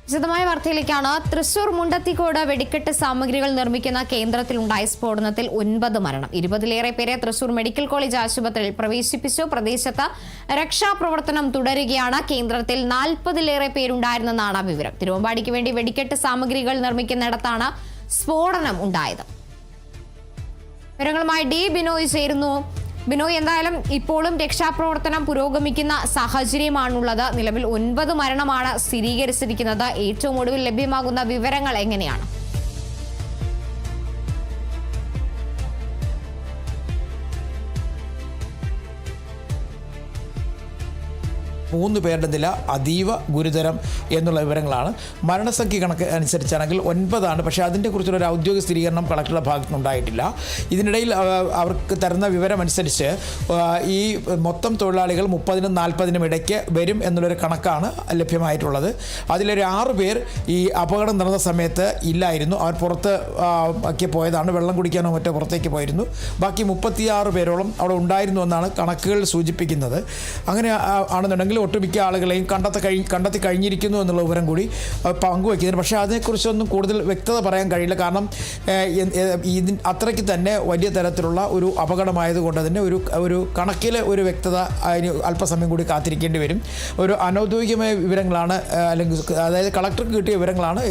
വിശദമായ വാർത്തയിലേക്കാണ്. തൃശൂർ മുണ്ടത്തിക്കോട് വെടിക്കെട്ട് സാമഗ്രികൾ നിർമ്മിക്കുന്ന കേന്ദ്രത്തിലുണ്ടായ സ്ഫോടനത്തിൽ 9 മരണം. 20-ലേറെ പേരെ തൃശൂർ മെഡിക്കൽ കോളേജ് ആശുപത്രിയിൽ പ്രവേശിപ്പിച്ചു. പ്രദേശത്ത് രക്ഷാപ്രവർത്തനം തുടരുകയാണ്. കേന്ദ്രത്തിൽ 40-ലേറെ പേരുണ്ടായിരുന്നെന്നാണ് വിവരം. തിരുവമ്പാടിക്ക് വേണ്ടി വെടിക്കെട്ട് സാമഗ്രികൾ നിർമ്മിക്കുന്നിടത്താണ് സ്ഫോടനം ഉണ്ടായത്. വിവരങ്ങളുമായി ഡി ബിനോയ് ചേരുന്നു. ബിനോയ്, എന്തായാലും ഇപ്പോഴും രക്ഷാപ്രവർത്തനം പുരോഗമിക്കുന്ന സാഹചര്യമാണുള്ളത്. നിലവിൽ 9 മരണമാണ് സ്ഥിരീകരിച്ചിരിക്കുന്നത്. ഏറ്റവും ഒടുവിൽ ലഭ്യമാകുന്ന വിവരങ്ങൾ എങ്ങനെയാണ്? 3 പേരുടെ നില അതീവ ഗുരുതരം എന്നുള്ള വിവരങ്ങളാണ്. മരണസംഖ്യ കണക്ക് അനുസരിച്ചാണെങ്കിൽ 9 പക്ഷേ അതിൻ്റെ കുറിച്ചുള്ള ഒരു ഔദ്യോഗിക സ്ഥിരീകരണം കളക്ടറുടെ ഭാഗത്തുനിന്നുണ്ടായിട്ടില്ല. ഇതിനിടയിൽ അവർക്ക് തരുന്ന വിവരമനുസരിച്ച് ഈ മൊത്തം തൊഴിലാളികൾ 30-നും 40-നും ഇടയ്ക്ക് വരും എന്നുള്ളൊരു കണക്കാണ് ലഭ്യമായിട്ടുള്ളത്. അതിലൊരു 6 പേർ ഈ അപകടം നടന്ന സമയത്ത് ഇല്ലായിരുന്നു. അവർ പുറത്ത് ഒക്കെ പോയതാണ്, വെള്ളം കുടിക്കാനോ മറ്റോ പുറത്തേക്ക് പോയിരുന്നു. ബാക്കി 36 പേരോളം അവിടെ ഉണ്ടായിരുന്നു എന്നാണ് കണക്കുകൾ സൂചിപ്പിക്കുന്നത്. അങ്ങനെ ആണെന്നുണ്ടെങ്കിൽ ഒട്ടുമിക്ക ആളുകളെയും കണ്ടെത്തി കഴിഞ്ഞിരിക്കുന്നു എന്നുള്ള വിവരം കൂടി പങ്കുവയ്ക്കുന്നുണ്ട്. പക്ഷേ അതിനെക്കുറിച്ചൊന്നും കൂടുതൽ വ്യക്തത പറയാൻ കഴിയില്ല. കാരണം അത്രയ്ക്ക് തന്നെ വലിയ തരത്തിലുള്ള ഒരു അപകടമായതുകൊണ്ട് തന്നെ ഒരു കണക്കിൽ ഒരു വ്യക്തത അതിന് അല്പസമയം കൂടി കാത്തിരിക്കേണ്ടി വരും. ഒരു അനൗദ്യോഗികമായ വിവരങ്ങളാണ്, അല്ലെങ്കിൽ അതായത് കളക്ടർക്ക് കിട്ടിയ വിവരങ്ങളാണ്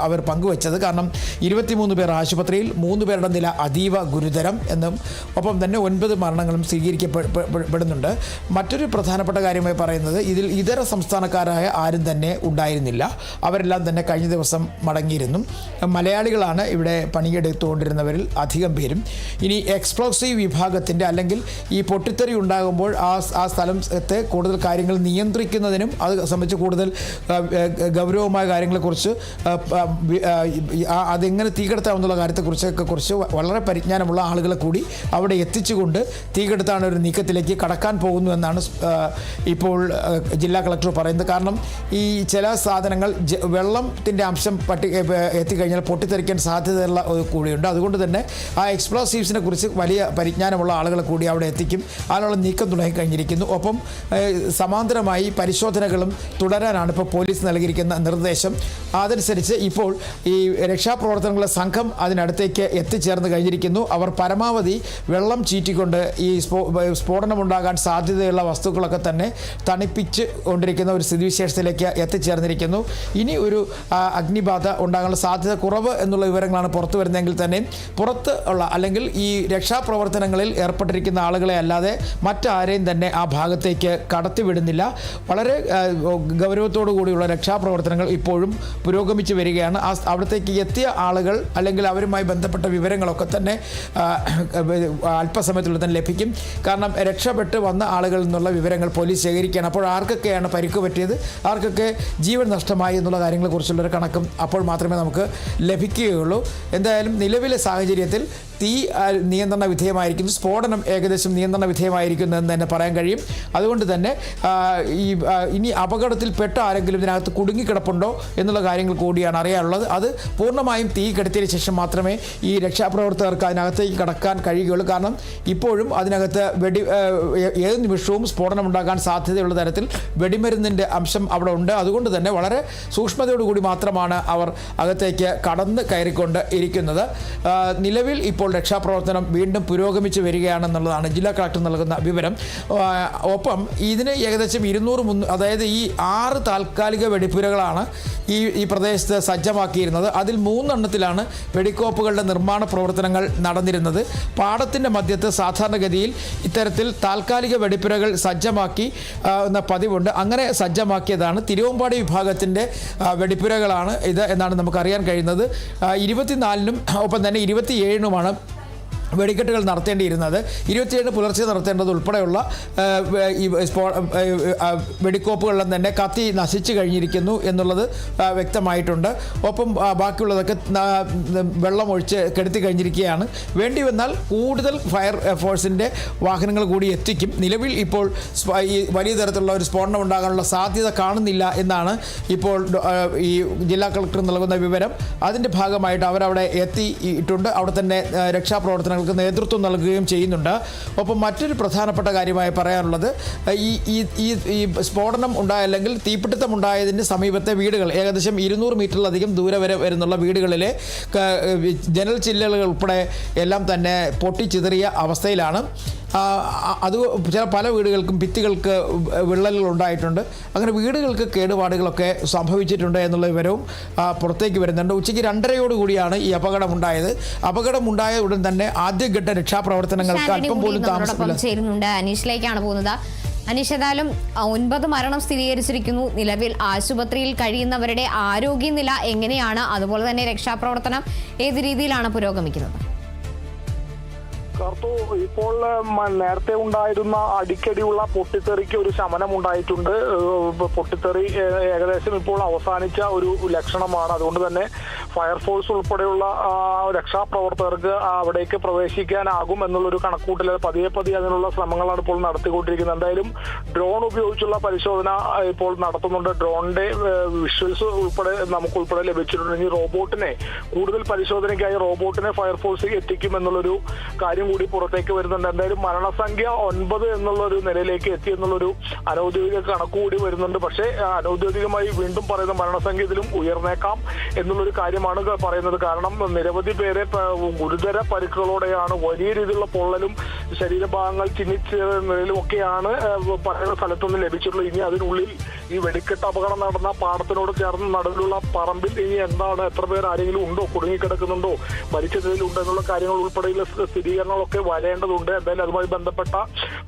അവർ പങ്കുവച്ചത്. കാരണം 23 പേർ ആശുപത്രിയിൽ, 3 പേരുടെ നില അതീവ ഗുരുതരം എന്നും ഒപ്പം തന്നെ 9 മരണങ്ങളും സ്ഥിരീകരിക്കപ്പെടുന്നുണ്ട്. മറ്റൊരു പ്രധാനപ്പെട്ട കാര്യമായി പറയുന്നത്, ഇതിൽ ഇതര സംസ്ഥാനക്കാരായ ആരും തന്നെ ഉണ്ടായിരുന്നില്ല. അവരെല്ലാം തന്നെ കഴിഞ്ഞ ദിവസം മടങ്ങിയിരുന്നു. മലയാളികളാണ് ഇവിടെ പണിയെടുത്തുകൊണ്ടിരുന്നവരിൽ അധികം പേരും. ഇനി എക്സ്പ്ലോസീവ് വിഭാഗത്തിൻ്റെ അല്ലെങ്കിൽ ഈ പൊട്ടിത്തെറി ഉണ്ടാകുമ്പോൾ ആ സ്ഥലത്തെ കൂടുതൽ കാര്യങ്ങൾ നിയന്ത്രിക്കുന്നതിനും അത് സംബന്ധിച്ച് കൂടുതൽ ഗൗരവമായ കാര്യങ്ങളെക്കുറിച്ച് അതെങ്ങനെ തീ കെടുത്താമെന്നുള്ള കാര്യത്തെക്കുറിച്ച് വളരെ പരിജ്ഞാനമുള്ള ആളുകളെ കൂടി അവിടെ എത്തിച്ചുകൊണ്ട് തീ കെടുത്താൻ ഒരു നീക്കത്തിലേക്ക് കടക്കാൻ പോകുന്നു എന്നാണ് ഇപ്പോൾ ജില്ലാ കളക്ടർ പറയുന്നത്. കാരണം ഈ ചില സാധനങ്ങൾ വെള്ളത്തിൻ്റെ അംശം എത്തിക്കഴിഞ്ഞാൽ പൊട്ടിത്തെറിക്കാൻ സാധ്യതയുള്ള കൂടിയുണ്ട്. അതുകൊണ്ട് തന്നെ ആ എക്സ്പ്ലോസീവ്സിനെ കുറിച്ച് വലിയ പരിജ്ഞാനമുള്ള ആളുകളെ കൂടി അവിടെ എത്തിക്കും. അതിനുള്ള നീക്കം തുടങ്ങിക്കഴിഞ്ഞിരിക്കുന്നു. ഒപ്പം സമാന്തരമായി പരിശോധനകളും തുടരാനാണ് ഇപ്പോൾ പോലീസ് നൽകിയിരിക്കുന്ന നിർദ്ദേശം. അതനുസരിച്ച് ഇപ്പോൾ ഈ രക്ഷാപ്രവർത്തനങ്ങളുടെ സംഘം അതിനടുത്തേക്ക് എത്തിച്ചേർന്ന് കഴിഞ്ഞിരിക്കുന്നു. അവർ പരമാവധി വെള്ളം ചീറ്റിക്കൊണ്ട് ഈ സ്ഫോടനമുണ്ടാകാൻ സാധ്യതയുള്ള വസ്തുക്കളൊക്കെ തന്നെ തണുപ്പിച്ച് കൊണ്ടിരിക്കുന്ന ഒരു സ്ഥിതിവിശേഷത്തിലേക്ക് എത്തിച്ചേർന്നിരിക്കുന്നു. ഇനി ഒരു അഗ്നിബാധ ഉണ്ടാകാനുള്ള സാധ്യത കുറവ് എന്നുള്ള വിവരങ്ങളാണ് പുറത്തു വരുന്നതെങ്കിൽ തന്നെ പുറത്ത് ഉള്ള അല്ലെങ്കിൽ ഈ രക്ഷാപ്രവർത്തനങ്ങളിൽ ഏർപ്പെട്ടിരിക്കുന്ന ആളുകളെ അല്ലാതെ മറ്റാരെയും തന്നെ ആ ഭാഗത്തേക്ക് കടത്തിവിടുന്നില്ല. വളരെ ഗൗരവത്തോടു കൂടിയുള്ള രക്ഷാപ്രവർത്തനങ്ങൾ ഇപ്പോഴും പുരോഗമിച്ചു വരികയാണ്. അവിടത്തേക്ക് എത്തിയ ആളുകൾ അല്ലെങ്കിൽ അവരുമായി ബന്ധപ്പെട്ട വിവരങ്ങളൊക്കെ തന്നെ അല്പസമയത്തുള്ളിൽ തന്നെ ലഭിക്കും. കാരണം രക്ഷപ്പെട്ട് വന്ന ആളുകളിൽ നിന്നുള്ള വിവരങ്ങൾ പോലീസ് ശേഖരിക്കുകയാണ്. അപ്പോൾ ആർക്കൊക്കെയാണ് പരിക്ക് പറ്റിയത്, ആർക്കൊക്കെ ജീവൻ നഷ്ടമായി എന്നുള്ള കാര്യങ്ങളെക്കുറിച്ചുള്ളൊരു കണക്കും അപ്പോൾ മാത്രമേ നമുക്ക് ലഭിക്കുകയുള്ളൂ. എന്തായാലും നിലവിലെ സാഹചര്യത്തിൽ തീ നിയന്ത്രണ വിധേയമായിരിക്കുന്നു, സ്ഫോടനം ഏകദേശം നിയന്ത്രണ വിധേയമായിരിക്കുന്നു എന്ന് തന്നെ പറയാൻ കഴിയും. അതുകൊണ്ട് തന്നെ ഇനി അപകടത്തിൽപ്പെട്ട ആരെങ്കിലും ഇതിനകത്ത് കുടുങ്ങിക്കിടപ്പുണ്ടോ എന്നുള്ള കാര്യങ്ങൾ കൂടിയാണ് അറിയാനുള്ളത്. അത് പൂർണ്ണമായും തീ കെടുത്തിയതിനു ശേഷം മാത്രമേ ഈ രക്ഷാപ്രവർത്തകർക്ക് അതിനകത്തേക്ക് കടക്കാൻ കഴിയുകയുള്ളൂ. കാരണം ഇപ്പോഴും അതിനകത്ത് ഏത് നിമിഷവും സ്ഫോടനം ഉണ്ടാകാൻ സാധ്യതയുള്ള തരത്തിൽ വെടിമരുന്നിൻ്റെ അംശം അവിടെ ഉണ്ട്. അതുകൊണ്ട് തന്നെ വളരെ സൂക്ഷ്മതയോടുകൂടി മാത്രമാണ് അവർ അകത്തേക്ക് കടന്ന് കയറിക്കൊണ്ട് ഇരിക്കുന്നത്. നിലവിൽ ഇപ്പോൾ രക്ഷാപ്രവർത്തനം വീണ്ടും പുരോഗമിച്ച് വരികയാണെന്നുള്ളതാണ് ജില്ലാ കളക്ടർ നൽകുന്ന വിവരം. ഒപ്പം ഇതിന് ഏകദേശം 200 അതായത് ഈ 6 താൽക്കാലിക വെടിപ്പുരകളാണ് ഈ പ്രദേശത്ത് സജ്ജമാക്കിയിരുന്നത്. അതിൽ 3 എണ്ണത്തിലാണ് വെടിക്കോപ്പുകളുടെ നിർമ്മാണ പ്രവർത്തനങ്ങൾ നടന്നിരുന്നത്. പാടത്തിൻ്റെ മധ്യത്ത് സാധാരണഗതിയിൽ ഇത്തരത്തിൽ താൽക്കാലിക വെടിപ്പുരകൾ സജ്ജമാക്കി പതിവുണ്ട്. അങ്ങനെ സജ്ജമാക്കിയതാണ് തിരുവമ്പാടി വിഭാഗത്തിൻ്റെ വെടിപ്പുരകളാണ് ഇത് എന്നാണ് നമുക്കറിയാൻ കഴിയുന്നത്. 24-നും ഒപ്പം തന്നെ 27-നുമാണ് വെടിക്കെട്ടുകൾ നടത്തേണ്ടിയിരുന്നത്. 27 പുലർച്ചെ നടത്തേണ്ടത് ഉൾപ്പെടെയുള്ള ഈ വെടിക്കോപ്പുകളിലും തന്നെ കത്തി നശിച്ചു കഴിഞ്ഞിരിക്കുന്നു എന്നുള്ളത് വ്യക്തമായിട്ടുണ്ട്. ഒപ്പം ബാക്കിയുള്ളതൊക്കെ വെള്ളം ഒഴിച്ച് കെടുത്തി കഴിഞ്ഞിരിക്കുകയാണ്. വേണ്ടി വന്നാൽ കൂടുതൽ ഫയർ ഫോഴ്സിൻ്റെ വാഹനങ്ങൾ കൂടി എത്തിക്കും. നിലവിൽ ഇപ്പോൾ ഈ വലിയ തരത്തിലുള്ള ഒരു സ്ഫോടനം ഉണ്ടാകാനുള്ള സാധ്യത കാണുന്നില്ല എന്നാണ് ഇപ്പോൾ ഈ ജില്ലാ കളക്ടർ നൽകുന്ന വിവരം. അതിൻ്റെ ഭാഗമായിട്ട് അവരവിടെ എത്തിയിട്ടുണ്ട്. അവിടെ തന്നെ രക്ഷാപ്രവർത്തനങ്ങൾ പ്രവർത്തനങ്ങൾക്ക് നേതൃത്വം നൽകുകയും ചെയ്യുന്നുണ്ട്. ഒപ്പം മറ്റൊരു പ്രധാനപ്പെട്ട കാര്യമായി പറയാനുള്ളത് ഈ സ്ഫോടനം ഉണ്ടായ അല്ലെങ്കിൽ തീപിടുത്തം ഉണ്ടായതിന് സമീപത്തെ വീടുകൾ ഏകദേശം 200 മീറ്ററിലധികം ദൂരെ വരെ വരുന്നുള്ള വീടുകളിലെ ജനൽ ചില്ലലുകൾ ഉൾപ്പെടെ എല്ലാം തന്നെ പൊട്ടിച്ചിതറിയ അവസ്ഥയിലാണ്. അത് പല വീടുകൾക്കും ഭിത്തികൾക്ക് വിള്ളലുകൾ ഉണ്ടായിട്ടുണ്ട്. അങ്ങനെ വീടുകൾക്ക് കേടുപാടുകളൊക്കെ സംഭവിച്ചിട്ടുണ്ട് എന്നുള്ള വിവരവും പുറത്തേക്ക് വരുന്നുണ്ട്. ഉച്ചയ്ക്ക് 2:30 ഈ അപകടമുണ്ടായത്. അപകടമുണ്ടായ ഉടൻ തന്നെ ആദ്യഘട്ട രക്ഷാപ്രവർത്തനങ്ങൾക്ക് അല്പം പോലും താമസമില്ല. ചേരുന്നുണ്ട് അനീഷിലേക്കാണ് പോകുന്നത്. അനീഷ്, ഏതായാലും 9 മരണം സ്ഥിരീകരിച്ചിരിക്കുന്നു. നിലവിൽ ആശുപത്രിയിൽ കഴിയുന്നവരുടെ ആരോഗ്യനില എങ്ങനെയാണ്? അതുപോലെ തന്നെ രക്ഷാപ്രവർത്തനം ഏത് രീതിയിലാണ് പുരോഗമിക്കുന്നത്? ഇപ്പോൾ നേരത്തെ ഉണ്ടായിരുന്ന അടിക്കടിയുള്ള പൊട്ടിത്തെറിക്ക് ഒരു ശമനം ഉണ്ടായിട്ടുണ്ട്. പൊട്ടിത്തെറി ഏകദേശം ഇപ്പോൾ അവസാനിച്ച ഒരു ലക്ഷണമാണ്. അതുകൊണ്ട് തന്നെ ഫയർഫോഴ്സ് ഉൾപ്പെടെയുള്ള രക്ഷാപ്രവർത്തകർക്ക് അവിടേക്ക് പ്രവേശിക്കാനാകും എന്നുള്ളൊരു കണക്കൂട്ടൽ പതിയെ അതിനുള്ള ശ്രമങ്ങളാണ് ഇപ്പോൾ നടത്തിക്കൊണ്ടിരിക്കുന്നത്. എന്തായാലും ഡ്രോൺ ഉപയോഗിച്ചുള്ള പരിശോധന ഇപ്പോൾ നടത്തുന്നുണ്ട്. ഡ്രോണിന്റെ വിഷ്വൽസ് നമുക്കുൾപ്പെടെ ലഭിച്ചിട്ടുണ്ട്. ഇനി റോബോട്ടിനെ കൂടുതൽ പരിശോധനയ്ക്കായി റോബോട്ടിനെ ഫയർഫോഴ്സ് എത്തിക്കും എന്നുള്ളൊരു കാര്യം കൂടി പുറത്തേക്ക് വരുന്നുണ്ട്. എന്തായാലും മരണസംഖ്യ 9 എന്നുള്ളൊരു നിലയിലേക്ക് എത്തി എന്നുള്ളൊരു അനൌദ്യോഗിക കണക്കുകൂടി വരുന്നുണ്ട്. പക്ഷേ അനൌദ്യോഗികമായി വീണ്ടും പറയുന്ന മരണസംഖ്യ ഇതിലും ഉയർന്നേക്കാം എന്നുള്ളൊരു കാര്യമാണ് പറയുന്നത്. കാരണം നിരവധി പേരെ ഗുരുതര പരിക്കുകളോടെയാണ്, വലിയ രീതിയിലുള്ള പൊള്ളലും ശരീരഭാഗങ്ങൾ ചിന്നിച്ച നിലയിലും ഒക്കെയാണ് പറയുന്ന സ്ഥലത്തുനിന്ന് ലഭിച്ചിട്ടുള്ളത്. ഇനി അതിനുള്ളിൽ ഈ വെടിക്കെട്ട് അപകടം നടന്ന പാടത്തിനോട് ചേർന്ന് നടുവിലുള്ള പറമ്പിൽ ഇനി എന്താണ്, എത്ര പേർ ആരെങ്കിലും ഉണ്ടോ, കുടുങ്ങിക്കിടക്കുന്നുണ്ടോ, മരിച്ച നിലയിലുണ്ടോ എന്നുള്ള കാര്യങ്ങൾ ഉൾപ്പെടെയുള്ള സ്ഥിരീകരണങ്ങളൊക്കെ വരേണ്ടതുണ്ട്. എന്തായാലും അതുമായി ബന്ധപ്പെട്ട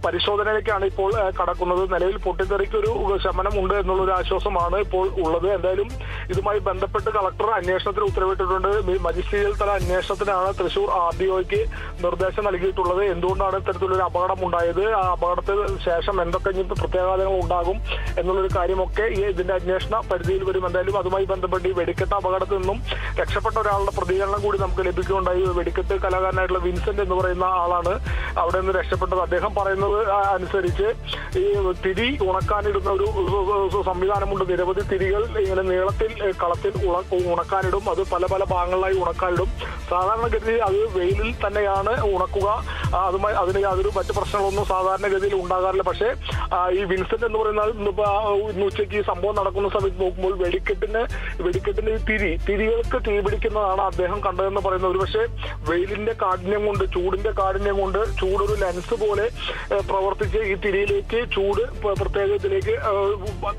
പരിശോധനയിലേക്കാണ് ഇപ്പോൾ കടക്കുന്നത്. നിലവിൽ പൊട്ടിത്തെറിക്ക് ഒരു ശമനം ഉണ്ട് എന്നുള്ളൊരു ആശ്വാസമാണ് ഇപ്പോൾ ഉള്ളത്. എന്തായാലും ഇതുമായി ബന്ധപ്പെട്ട് കളക്ടർ അന്വേഷണത്തിന് ഉത്തരവിട്ടിട്ടുണ്ട്. മജിസ്ട്രേറ്റ് തല അന്വേഷണത്തിനാണ് തൃശൂർ RDOയ്ക്ക് നിർദ്ദേശം നൽകിയിട്ടുള്ളത്. എന്തുകൊണ്ടാണ് ഇത്തരത്തിലൊരു അപകടം ഉണ്ടായത്, ആ അപകടത്തിന് ശേഷം എന്തൊക്കെ പ്രത്യാഘാതങ്ങൾ ഉണ്ടാകും എന്നുള്ളൊരു കാര്യമൊക്കെ ഇതിന്റെ അന്വേഷണ പരിധിയിൽ വരും. എന്തായാലും അതുമായി ബന്ധപ്പെട്ട് ഈ വെടിക്കെട്ട് അപകടത്തിൽ നിന്നും രക്ഷപ്പെട്ട ഒരാളുടെ പ്രതികരണം കൂടി നമുക്ക് ലഭിക്കുകയുണ്ടായി. വെടിക്കെട്ട് കലാകാരനായിട്ടുള്ള വിൻസെന്റ് എന്ന് പറയുന്ന ആളാണ് അവിടെ നിന്ന് രക്ഷപ്പെട്ടത്. അദ്ദേഹം പറയുന്നത് അനുസരിച്ച് ഈ തിരി ഉണക്കാനിടുന്ന ഒരു സംവിധാനമുണ്ട്. നിരവധി തിരികൾ ഇങ്ങനെ നീളത്തിൽ കളത്തിൽ ഉണക്കാനിടും. അത് പല ഭാഗങ്ങളിലായി ഉണക്കാനിടും. സാധാരണഗതിയിൽ അത് വെയിലിൽ തന്നെയാണ് ഉണക്കുക. അതിന് യാതൊരു മറ്റു പ്രശ്നങ്ങളൊന്നും സാധാരണഗതിയിൽ ഉണ്ടാകാറില്ല. പക്ഷേ ഈ വിൻസെന്റ് എന്ന് പറയുന്ന ഇന്ന് ഉച്ചയ്ക്ക് ഈ സംഭവം നടക്കുന്ന സമയത്ത് നോക്കുമ്പോൾ വെടിക്കെട്ടിന് ഈ തിരികൾക്ക് തീപിടിക്കുന്നതാണ് അദ്ദേഹം കണ്ടതെന്ന് പറയുന്നത്. ഒരുപക്ഷെ വെയിലിന്റെ കാഠിന്യം കൊണ്ട്, ചൂടിന്റെ കാഠിന്യം കൊണ്ട് ചൂടൊരു ലെൻസ് പോലെ പ്രവർത്തിച്ച് ഈ തിരിയിലേക്ക് ചൂട്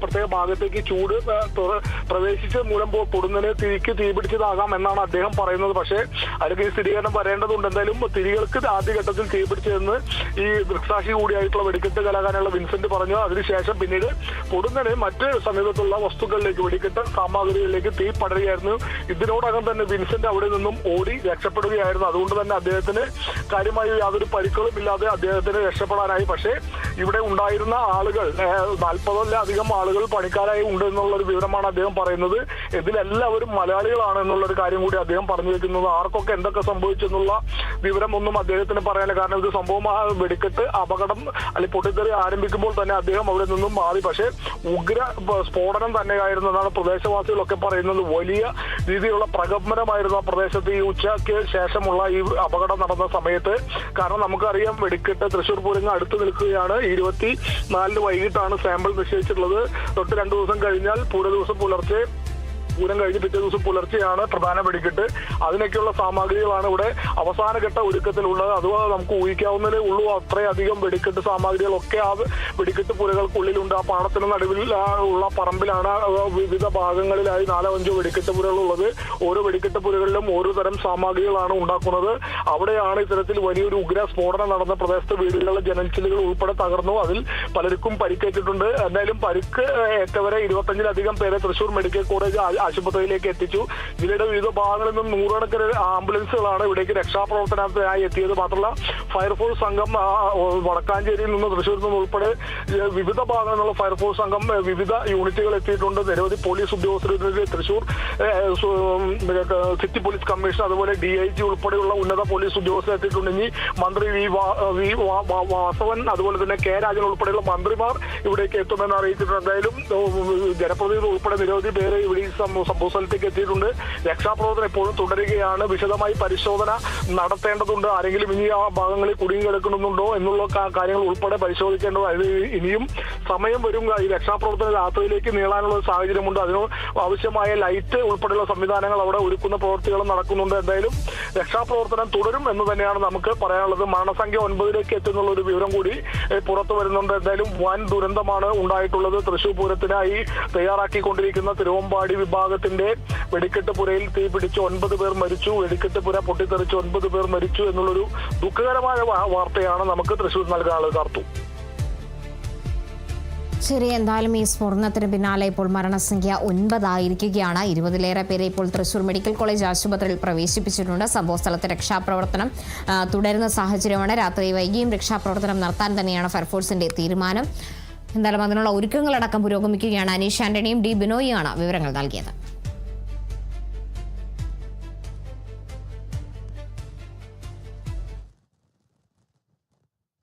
പ്രത്യേക ഭാഗത്തേക്ക് ചൂട് പ്രവേശിച്ച് മൂലം പൊടുന്നതിന് തിരിക്ക് തീപിടിച്ചതാകാം എന്നാണ് അദ്ദേഹം പറയുന്നത്. പക്ഷേ അതിലേക്ക് ഈ സ്ഥിരീകരണം വരേണ്ടതുണ്ട്. എന്തായാലും തിരികൾക്ക് ആദ്യഘട്ടത്തിൽ തീപിടിച്ചതെന്ന് ഈ ദൃക്സാക്ഷി കൂടിയായിട്ടുള്ള വെടിക്കെട്ട് കലാകാരനുള്ള വിൻസെന്റ് പറഞ്ഞു. അതിനുശേഷം പിന്നീട് പൊടുന്നതിന് മറ്റ് സമീപത്തുള്ള വസ്തുക്കളിലേക്ക്, വെടിക്കെട്ട് സാമഗ്രികളിലേക്ക് തീ പടരുകയായിരുന്നു. ഇതിനോടകം തന്നെ വിൻസെന്റ് അവിടെ നിന്നും ഓടി രക്ഷപ്പെടുകയായിരുന്നു. അതുകൊണ്ട് തന്നെ അദ്ദേഹത്തിന് കാര്യമായി യാതൊരു പരിക്കുകളും ഇല്ലാതെ അദ്ദേഹത്തിന് രക്ഷപ്പെടാനായി. പക്ഷേ ഇവിടെ ഉണ്ടായിരുന്ന ആളുകൾ 40-ലധികം ആളുകൾ പണിക്കാരായി ഉണ്ട് എന്നുള്ളൊരു വിവരമാണ് അദ്ദേഹം പറയുന്നത്. ഇതിലെല്ലാവരും മലയാളികളാണ് എന്നുള്ളൊരു കാര്യം കൂടി അദ്ദേഹം പറഞ്ഞു വെക്കുന്നത്. ആർക്കൊക്കെ എന്തൊക്കെ സംഭവിച്ചെന്നുള്ള വിവരമൊന്നും അദ്ദേഹത്തിന് പറയാനില്ല. കാരണം ഇത് സംഭവം വെടിക്കെട്ട് അപകടം അല്ലെങ്കിൽ പൊട്ടിത്തെറി ആരംഭിക്കുമ്പോൾ തന്നെ അദ്ദേഹം അവിടെ നിന്നും മാറി. പക്ഷേ ഉഗ്ര സ്ഫോടനം തന്നെയായിരുന്നു എന്നാണ് പ്രദേശവാസികളൊക്കെ പറയുന്നത്. വലിയ രീതിയിലുള്ള പ്രകമ്പനമായിരുന്നു ആ പ്രദേശത്ത് ഈ ഉച്ചയ്ക്ക് ശേഷമുള്ള ഈ അപകടം നടന്ന സമയത്ത്. കാരണം നമുക്കറിയാം വെടിക്കെട്ട് തൃശ്ശൂർ പൂരങ്ങൾ അടുത്ത് നിൽക്കുകയാണ്. 24 വൈകിട്ടാണ് സാമ്പിൾ നിശ്ചയിച്ചിട്ടുള്ളത്. തൊട്ട് 2 ദിവസം കഴിഞ്ഞാൽ പൂരം കഴിഞ്ഞ് പിറ്റേ ദിവസം പുലർച്ചെയാണ് പ്രധാന വെടിക്കെട്ട്. അതിനൊക്കെയുള്ള സാമഗ്രികളാണ് ഇവിടെ അവസാനഘട്ട ഒരുക്കത്തിലുള്ളത്. അതുപോലെ നമുക്ക് ഊഹിക്കാവുന്നതേ ഉള്ളൂ. അത്രയധികം വെടിക്കെട്ട് സാമഗ്രികളൊക്കെ ആ വെടിക്കെട്ട് പുരകൾക്കുള്ളിലുണ്ട്. ആ പാടത്തിന് നടുവിൽ ഉള്ള പറമ്പിലാണ് വിവിധ ഭാഗങ്ങളിലായി 4-5 വെടിക്കെട്ട് പുരകൾ ഉള്ളത്. ഓരോ വെടിക്കെട്ട് പുരകളിലും ഓരോ തരം സാമഗ്രികളാണ് ഉണ്ടാക്കുന്നത്. അവിടെയാണ് ഇത്തരത്തിൽ വലിയൊരു ഉഗ്ര സ്ഫോടനം നടന്ന പ്രദേശത്ത് വീടുകളിലെ ജനൽച്ചില്ലുകൾ ഉൾപ്പെടെ തകർന്നു. അതിൽ പലർക്കും പരിക്കേറ്റിട്ടുണ്ട്. എന്തായാലും പരിക്ക് ഏറ്റവരെ 25-ലധികം പേരെ തൃശൂർ മെഡിക്കൽ കോളേജ് ആശുപത്രിയിലേക്ക് എത്തിച്ചു. ജില്ലയുടെ വിവിധ ഭാഗങ്ങളിൽ നിന്നും 100കണക്കിന് ആംബുലൻസുകളാണ് ഇവിടേക്ക് രക്ഷാപ്രവർത്തനത്തിനായി എത്തിയത്. മാത്രമല്ല ഫയർഫോഴ്സ് സംഘം വടക്കാഞ്ചേരിയിൽ നിന്ന്, തൃശ്ശൂരിൽ നിന്നും ഉൾപ്പെടെ വിവിധ ഭാഗങ്ങളിൽ നിന്നുള്ള ഫയർഫോഴ്സ് സംഘം വിവിധ യൂണിറ്റുകൾ എത്തിയിട്ടുണ്ട്. നിരവധി പോലീസ് ഉദ്യോഗസ്ഥർ, തൃശ്ശൂർ സിറ്റി പോലീസ് കമ്മീഷണർ, അതുപോലെ DIG ഉൾപ്പെടെയുള്ള ഉന്നത പോലീസ് ഉദ്യോഗസ്ഥർ എത്തിയിട്ടുണ്ട്. ഇനി മന്ത്രി വി വാസവൻ, അതുപോലെ തന്നെ K രാജൻ ഉൾപ്പെടെയുള്ള മന്ത്രിമാർ ഇവിടേക്ക് എത്തുമെന്ന് അറിയിച്ചിട്ടുണ്ട്. എന്തായാലും ജനപ്രതിനിധികൾ ഉൾപ്പെടെ നിരവധി പേരെ ഇവിടെ സംഭവസ്ഥലത്തേക്ക് എത്തിയിട്ടുണ്ട്. രക്ഷാപ്രവർത്തനം ഇപ്പോഴും തുടരുകയാണ്. വിശദമായി പരിശോധന നടത്തേണ്ടതുണ്ട്. ആരെങ്കിലും ഇനി ആ ഭാഗങ്ങളിൽ കുടുങ്ങിക്കിടക്കുന്നുണ്ടോ എന്നുള്ള കാര്യങ്ങൾ ഉൾപ്പെടെ പരിശോധിക്കേണ്ടത്. അത് ഇനിയും സമയം വരും. ഈ രക്ഷാപ്രവർത്തനം രാത്രിയിലേക്ക് നീളാനുള്ള ഒരു സാഹചര്യമുണ്ട്. അതിന് ആവശ്യമായ ലൈറ്റ് ഉൾപ്പെടെയുള്ള സംവിധാനങ്ങൾ അവിടെ ഒരുക്കുന്ന പ്രവൃത്തികളും നടക്കുന്നുണ്ട്. എന്തായാലും രക്ഷാപ്രവർത്തനം തുടരും എന്ന് തന്നെയാണ് നമുക്ക് പറയാനുള്ളത്. മരണസംഖ്യ 9ലേക്ക് എത്തുന്നുള്ള ഒരു വിവരം കൂടി പുറത്തു വരുന്നുണ്ട്. എന്തായാലും വൻ ദുരന്തമാണ് ഉണ്ടായിട്ടുള്ളത്. തൃശൂർ പൂരത്തിനായി തയ്യാറാക്കിക്കൊണ്ടിരിക്കുന്ന തിരുവമ്പാടി വിഭാഗത്തിന്റെ വെടിക്കെട്ട് പുരയിൽ തീ പിടിച്ച് 9 പേർ മരിച്ചു. വെടിക്കെട്ട് പുര പൊട്ടിത്തെറിച്ച് 9 പേർ മരിച്ചു എന്നുള്ളൊരു ദുഃഖകരമായ വാർത്തയാണ് നമുക്ക് തൃശൂർ നൽകാനുള്ളത്. കാർത്തു. ശരി, എന്തായാലും ഈ സ്ഫോടനത്തിന് പിന്നാലെ ഇപ്പോൾ മരണസംഖ്യ 9 ആയിരിക്കുകയാണ്. 20-ലേറെ പേരെ ഇപ്പോൾ തൃശൂർ മെഡിക്കൽ കോളേജ് ആശുപത്രിയിൽ പ്രവേശിപ്പിച്ചിട്ടുണ്ട്. സംഭവസ്ഥലത്ത് രക്ഷാപ്രവർത്തനം തുടരുന്ന സാഹചര്യമാണ്. രാത്രി വൈകിയും രക്ഷാപ്രവർത്തനം നടത്താൻ തന്നെയാണ് ഫയർഫോഴ്സിന്റെ തീരുമാനം. എന്തായാലും അതിനുള്ള ഒരുക്കങ്ങളടക്കം പുരോഗമിക്കുകയാണ്. അനീഷ് ആന്റണിയും ഡി ബിനോയിയാണ് വിവരങ്ങൾ നൽകിയത്.